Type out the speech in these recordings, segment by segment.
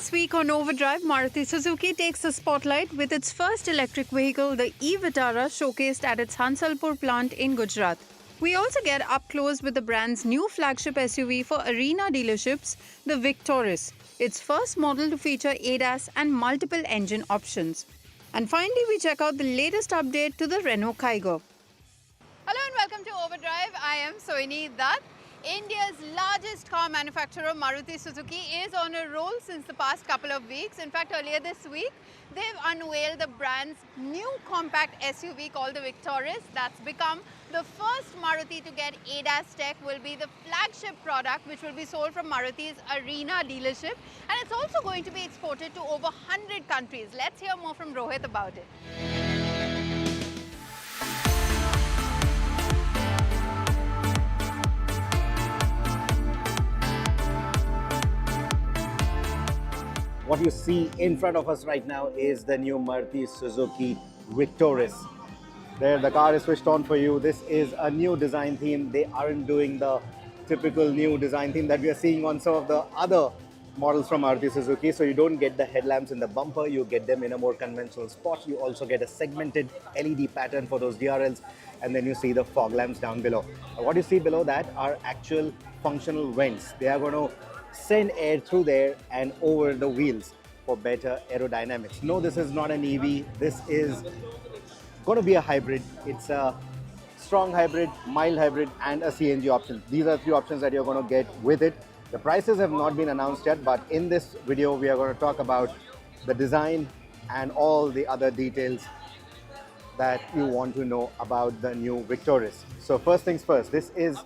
This week on Overdrive, Maruti Suzuki takes the spotlight with its first electric vehicle, the e-Vitara, showcased at its Hansalpur plant in Gujarat. We also get up close with the brand's new flagship SUV for arena dealerships, the Victoris, its first model to feature ADAS and multiple engine options. And finally, we check out the latest update to the Renault Kaigo. Hello and welcome to Overdrive. I am Soini Dutt. India's largest car manufacturer, Maruti Suzuki, is on a roll since the past couple of weeks. In fact, earlier this week, they've unveiled the brand's new compact SUV called the Victoris. That's become the first Maruti to get ADAS tech, will be the flagship product which will be sold from Maruti's Arena dealership. And it's also going to be exported to over 100 countries. Let's hear more from Rohit about it. What you see in front of us right now is the new Maruti Suzuki Victoris. There, the car is switched on for you. This is a new design theme. They aren't doing the typical new design theme that we are seeing on some of the other models from Maruti Suzuki. So you don't get the headlamps in the bumper, you get them in a more conventional spot. You also get a segmented LED pattern for those DRLs, and then you see the fog lamps down below. What you see below that are actual functional vents. They are going to send air through there and over the wheels for better aerodynamics. No, this is not an EV. This is going to be a hybrid. It's a strong hybrid, mild hybrid, and a CNG option. These are three options that you're going to get with it. The prices have not been announced yet, but in this video, we are going to talk about the design and all the other details that you want to know about the new Victoris. So first things first, this is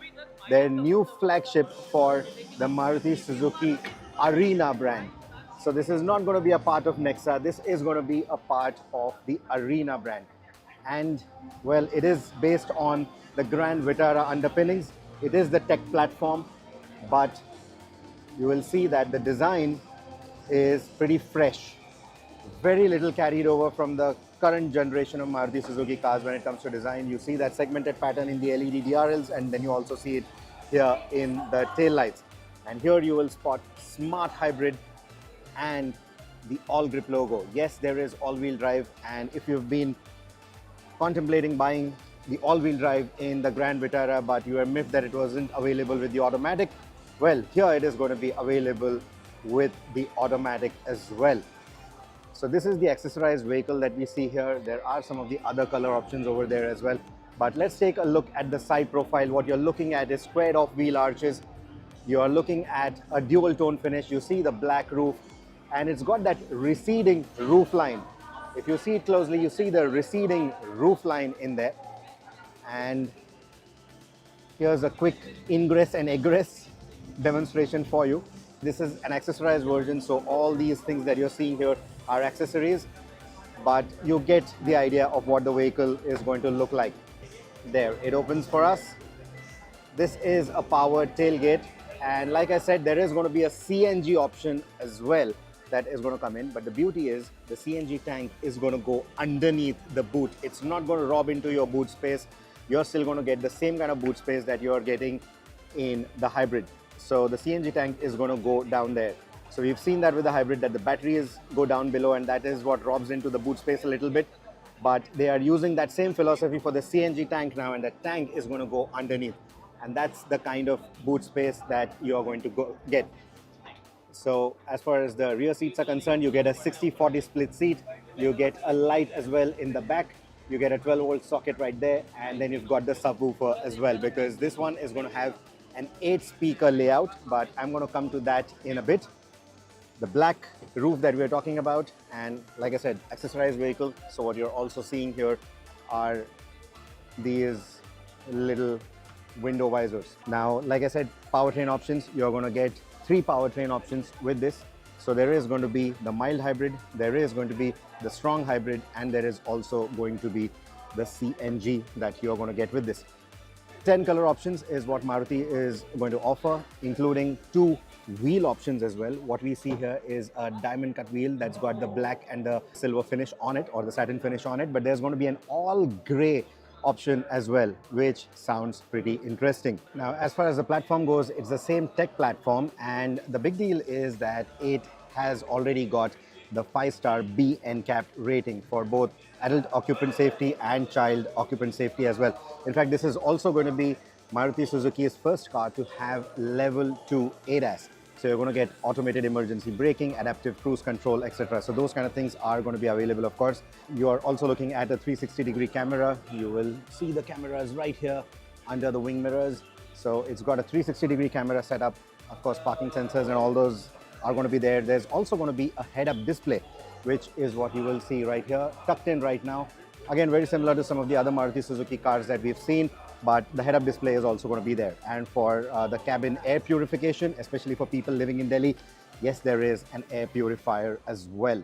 their new flagship for the Maruti Suzuki Arena brand. So this is not going to be a part of Nexa. This is going to be a part of the Arena brand. And well, it is based on the Grand Vitara underpinnings. It is the tech platform, but you will see that the design is pretty fresh. Very little carried over from the current generation of Maruti Suzuki cars when it comes to design. You see that segmented pattern in the LED DRLs, and then you also see it here in the tail lights. And here you will spot smart hybrid and the all grip logo. Yes, there is all-wheel drive, and if you've been contemplating buying the all-wheel drive in the Grand Vitara but you were miffed that it wasn't available with the automatic, well, here it is going to be available with the automatic as well. So this is the accessorized vehicle that we see here. There are some of the other color options over there as well. But let's take a look at the side profile. What you're looking at is squared off wheel arches. You are looking at a dual tone finish. You see the black roof, and it's got that receding roof line. If you see it closely, you see the receding roof line in there. And here's a quick ingress and egress demonstration for you. This is an accessorized version, so all these things that you're seeing here are accessories, but you get the idea of what the vehicle is going to look like. There, it opens for us. This is a powered tailgate, and like I said, there is going to be a CNG option as well that is going to come in, but the beauty is the CNG tank is going to go underneath the boot. It's not going to rob into your boot space. You're still going to get the same kind of boot space that you're getting in the hybrid. So the CNG tank is going to go down there. So we've seen that with the hybrid, that the batteries go down below, and that is what robs into the boot space a little bit. But they are using that same philosophy for the CNG tank now, and the tank is going to go underneath. And that's the kind of boot space that you are going to get. So as far as the rear seats are concerned, you get a 60-40 split seat. You get a light as well in the back. You get a 12-volt socket right there, and then you've got the subwoofer as well, because this one is going to have an 8-speaker layout, but I'm going to come to that in a bit. The black roof that we're talking about, and like I said, accessorized vehicle. So what you're also seeing here are these little window visors. Now, like I said, powertrain options, you're going to get 3 powertrain options with this. So there is going to be the mild hybrid, there is going to be the strong hybrid, and there is also going to be the CNG that you're going to get with this. 10 color options is what Maruti is going to offer, including 2 wheel options as well. What we see here is a diamond cut wheel that's got the black and the silver finish on it, or the satin finish on it, but there's going to be an all gray option as well, which sounds pretty interesting. Now, as far as the platform goes, it's the same tech platform, and the big deal is that it has already got the 5-star B NCAP rating for both adult occupant safety and child occupant safety as well. In fact, this is also going to be Maruti Suzuki's first car to have level 2 ADAS. So you're going to get automated emergency braking, adaptive cruise control, etc. So those kind of things are going to be available, of course. You are also looking at a 360-degree camera. You will see the cameras right here under the wing mirrors. So it's got a 360-degree camera setup. Of course, parking sensors and all those are going to be there. There's also going to be a head-up display, which is what you will see right here, tucked in right now. Again, very similar to some of the other Maruti Suzuki cars that we've seen, but the head-up display is also going to be there. And for the cabin air purification, especially for people living in Delhi, yes, there is an air purifier as well.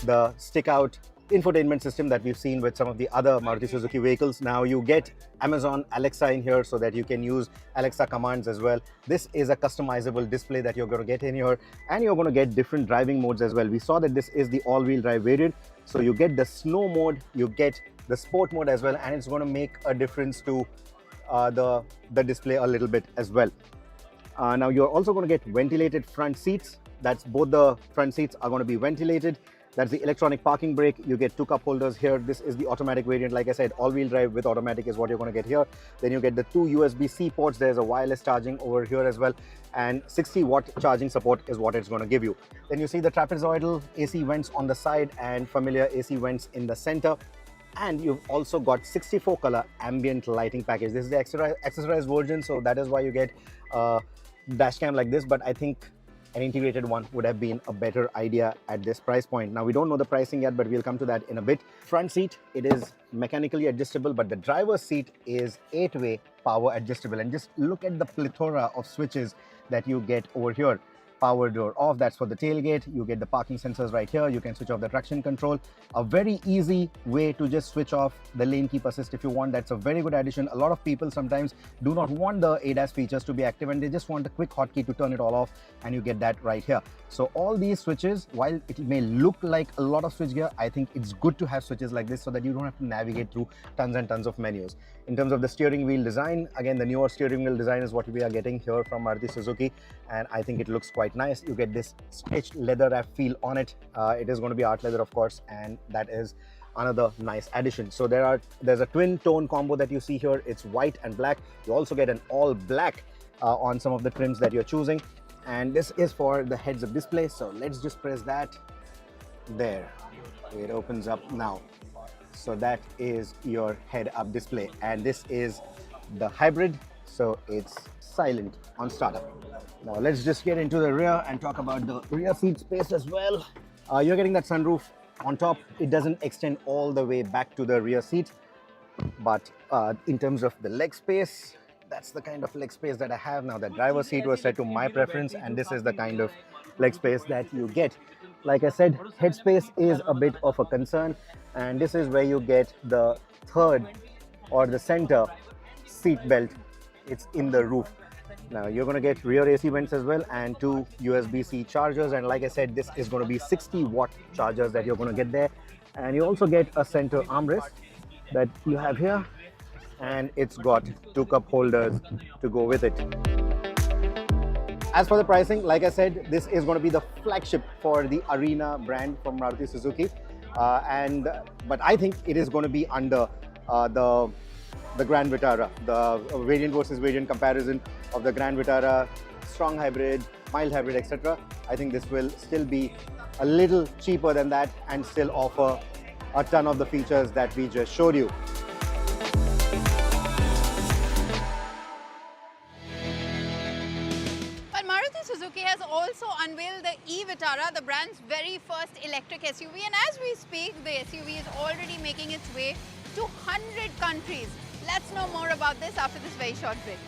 The stick-out infotainment system that we've seen with some of the other Maruti Suzuki vehicles. Now you get Amazon Alexa in here so that you can use Alexa commands as well. This is a customizable display that you're going to get in here, and you're going to get different driving modes as well. We saw that this is the all-wheel drive variant, so you get the snow mode, you get the sport mode as well, and it's going to make a difference to the display a little bit as well. Now you're also going to get ventilated front seats. That's both the front seats are going to be ventilated. That's the electronic parking brake. You get 2 cup holders here. This is the automatic variant. Like I said, all-wheel drive with automatic is what you're going to get here. Then you get the 2 USB-C ports. There's a wireless charging over here as well. And 60-watt charging support is what it's going to give you. Then you see the trapezoidal AC vents on the side and familiar AC vents in the center. And you've also got 64-color ambient lighting package. This is the accessorized version, so that is why you get a dash cam like this. But I think an integrated one would have been a better idea at this price point. Now, we don't know the pricing yet, but we'll come to that in a bit. Front seat, it is mechanically adjustable, but the driver's seat is 8-way power adjustable. And just look at the plethora of switches that you get over here. Power door off, that's for the tailgate. You get the parking sensors right here. You can switch off the traction control. A very easy way to just switch off the lane keep assist if you want. That's a very good addition. A lot of people sometimes do not want the ADAS features to be active, and they just want a quick hotkey to turn it all off, and you get that right here. So all these switches, while it may look like a lot of switchgear, I think it's good to have switches like this so that you don't have to navigate through tons and tons of menus. In terms of the steering wheel design, again, the newer steering wheel design is what we are getting here from Maruti Suzuki, and I think it looks quite nice. You get this stitched leather wrap feel on it. It is going to be art leather, of course, and that is another nice addition. So there's a twin tone combo that you see here. It's white and black. You also get an all black on some of the trims that you're choosing, and this is for the heads-up display. So let's just press that. There, it opens up now. So that is your head-up display, and this is the hybrid, so it's silent on startup. Now let's just get into the rear and talk about the rear seat space as well. You're getting that sunroof on top. It doesn't extend all the way back to the rear seat, but in terms of the leg space, that's the kind of leg space that I have now. The driver's seat was set to my preference, and this is the kind of leg space that you get. Like I said, head space is a bit of a concern, and this is where you get the third or the center seat belt. It's in the roof. Now you're going to get rear AC vents as well, and 2 USB-C chargers, and like I said, this is going to be 60-watt chargers that you're going to get there. And you also get a center armrest that you have here, and it's got 2 cup holders to go with it. As for the pricing, like I said, this is going to be the flagship for the Arena brand from Maruti Suzuki, but I think it is going to be under the Grand Vitara, the variant versus variant comparison of the Grand Vitara, strong hybrid, mild hybrid, etc. I think this will still be a little cheaper than that and still offer a ton of the features that we just showed you. But Maruti Suzuki has also unveiled the e-Vitara, the brand's very first electric SUV, and as we speak, the SUV is already making its way to 100 countries. Let's know more about this after this very short break.